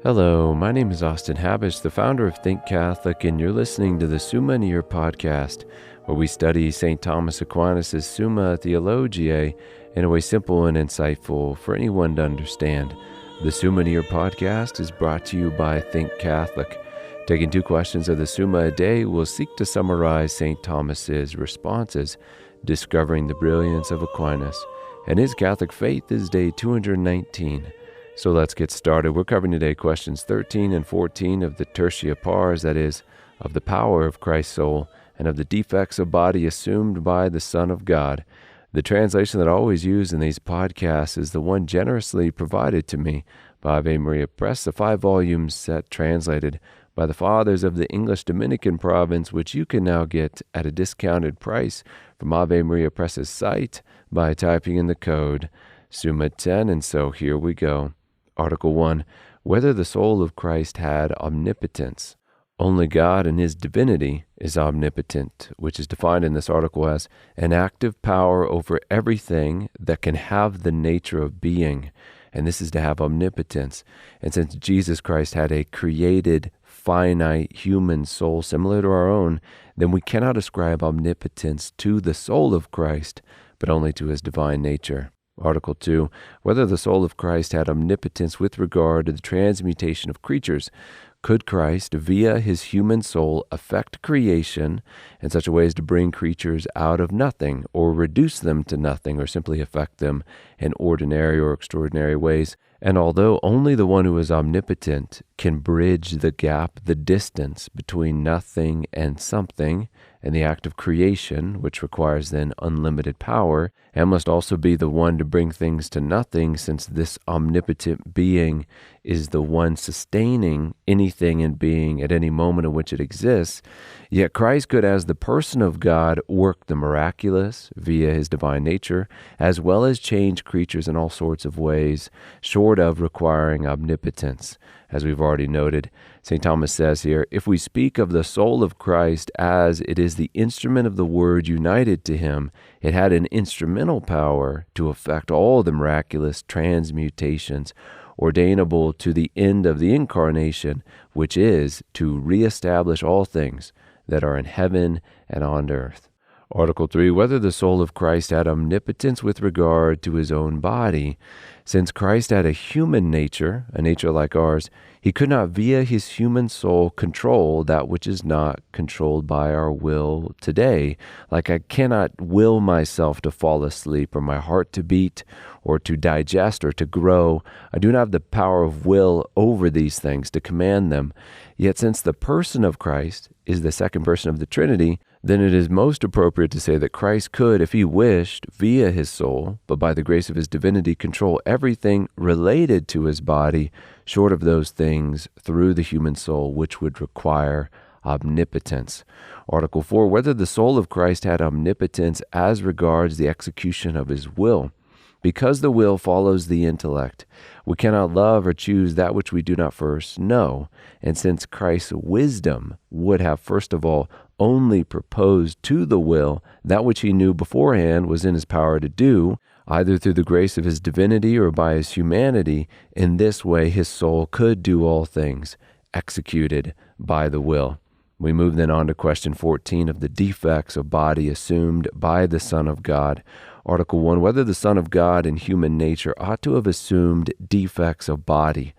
Hello, my name is Austin Habish, the founder of Think Catholic, and you're listening to the Summa podcast, where we study St. Thomas Aquinas' Summa Theologiae in a way simple and insightful for anyone to understand. The Summa podcast is brought to you by Think Catholic. Taking 2 questions of the Summa a day, we'll seek to summarize St. Thomas's responses, discovering the brilliance of Aquinas. And his Catholic faith is day 219. So let's get started. We're covering today questions 13 and 14 of the Tertia Pars, that is, of the power of Christ's soul and of the defects of body assumed by the Son of God. The translation that I always use in these podcasts is the one generously provided to me by Ave Maria Press, the 5-volume set translated by the Fathers of the English Dominican province, which you can now get at a discounted price from Ave Maria Press's site by typing in the code Summa 10, and so here we go. Article 1. Whether the soul of Christ had omnipotence. Only God in his divinity is omnipotent, which is defined in this article as an active power over everything that can have the nature of being. And this is to have omnipotence. And since Jesus Christ had a created, finite human soul similar to our own, then we cannot ascribe omnipotence to the soul of Christ, but only to his divine nature. Article 2. Whether the soul of Christ had omnipotence with regard to the transmutation of creatures. Could Christ, via his human soul, affect creation in such a way as to bring creatures out of nothing, or reduce them to nothing, or simply affect them in ordinary or extraordinary ways? And although only the one who is omnipotent can bridge the gap, the distance between nothing and something, and the act of creation, which requires then unlimited power, and must also be the one to bring things to nothing, since this omnipotent being is the one sustaining anything in being at any moment in which it exists, yet Christ could, as the person of God, work the miraculous via his divine nature, as well as change creatures in all sorts of ways, short of requiring omnipotence. As we've already noted, St. Thomas says here, if we speak of the soul of Christ as it is the instrument of the Word united to him, it had an instrumental power to effect all the miraculous transmutations ordainable to the end of the incarnation, which is to reestablish all things that are in heaven and on earth. Article 3. Whether the soul of Christ had omnipotence with regard to his own body. Since Christ had a human nature, a nature like ours, he could not via his human soul control that which is not controlled by our will today. Like I cannot will myself to fall asleep, or my heart to beat, or to digest, or to grow. I do not have the power of will over these things to command them. Yet since the person of Christ is the second person of the Trinity, then it is most appropriate to say that Christ could, if he wished, via his soul, but by the grace of his divinity, control everything related to his body, short of those things through the human soul, which would require omnipotence. Article 4. Whether the soul of Christ had omnipotence as regards the execution of his will. Because the will follows the intellect, we cannot love or choose that which we do not first know. And since Christ's wisdom would have first of all only proposed to the will that which he knew beforehand was in his power to do, either through the grace of his divinity or by his humanity, in this way his soul could do all things, executed by the will. We move then on to question 14 of the defects of body assumed by the Son of God. Article 1. Whether the Son of God in human nature ought to have assumed defects of body,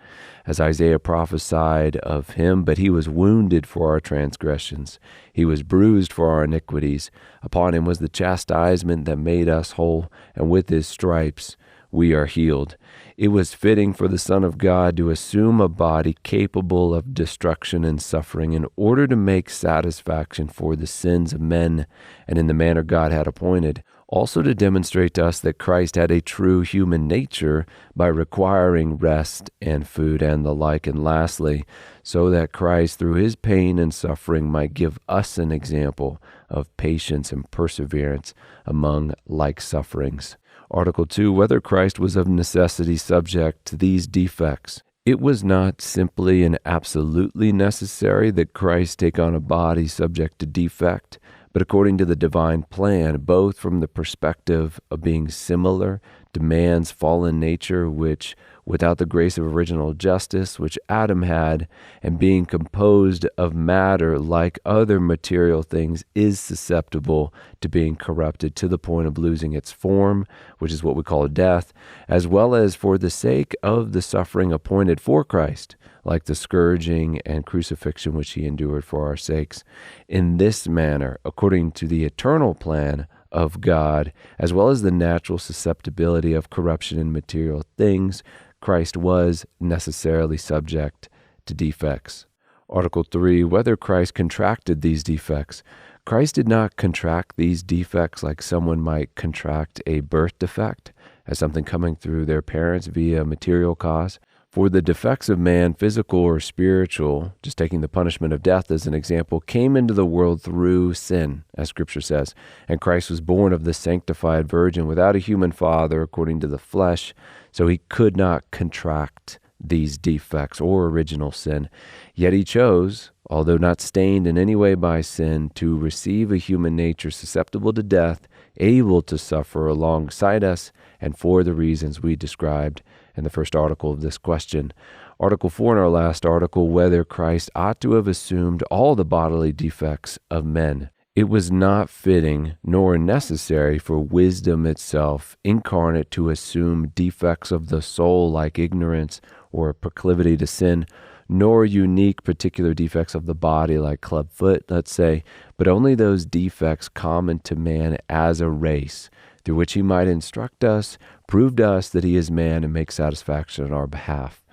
as Isaiah prophesied of him, but he was wounded for our transgressions. He was bruised for our iniquities. Upon him was the chastisement that made us whole, and with his stripes we are healed. It was fitting for the Son of God to assume a body capable of destruction and suffering in order to make satisfaction for the sins of men, and in the manner God had appointed. Also to demonstrate to us that Christ had a true human nature by requiring rest and food and the like. And lastly, so that Christ through his pain and suffering might give us an example of patience and perseverance among like sufferings. Article 2. Whether Christ was of necessity subject to these defects. It was not simply and absolutely necessary that Christ take on a body subject to defect, but according to the divine plan, both from the perspective of being similar to man's fallen nature, which, without the grace of original justice, which Adam had, and being composed of matter like other material things, is susceptible to being corrupted to the point of losing its form, which is what we call death, as well as for the sake of the suffering appointed for Christ, like the scourging and crucifixion which he endured for our sakes. In this manner, according to the eternal plan of God, as well as the natural susceptibility of corruption in material things, Christ was necessarily subject to defects. Article 3, whether Christ contracted these defects. Christ did not contract these defects like someone might contract a birth defect, as something coming through their parents via material cause. For the defects of man, physical or spiritual, just taking the punishment of death as an example, came into the world through sin, as Scripture says. And Christ was born of the sanctified virgin without a human father according to the flesh, so he could not contract these defects or original sin. Yet he chose, although not stained in any way by sin, to receive a human nature susceptible to death, able to suffer alongside us, and for the reasons we described in the first article of this question. Article 4 in our last article, whether Christ ought to have assumed all the bodily defects of men. It was not fitting nor necessary for wisdom itself incarnate to assume defects of the soul like ignorance or proclivity to sin, nor unique particular defects of the body like club foot, let's say, but only those defects common to man as a race, through which he might instruct us, prove to us that he is man, and make satisfaction on our behalf.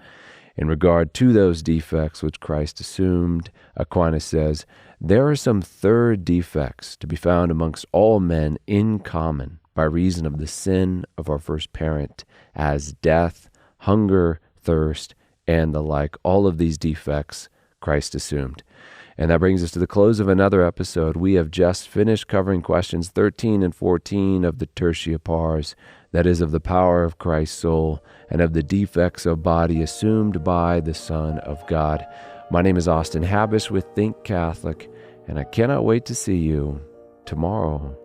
In regard to those defects which Christ assumed, Aquinas says, there are some third defects to be found amongst all men in common by reason of the sin of our first parent, as death, hunger, thirst, and the like. All of these defects Christ assumed. And that brings us to the close of another episode. We have just finished covering questions 13 and 14 of the Tertia Pars, that is, of the power of Christ's soul and of the defects of body assumed by the Son of God. My name is Austin Habish with Think Catholic, and I cannot wait to see you tomorrow.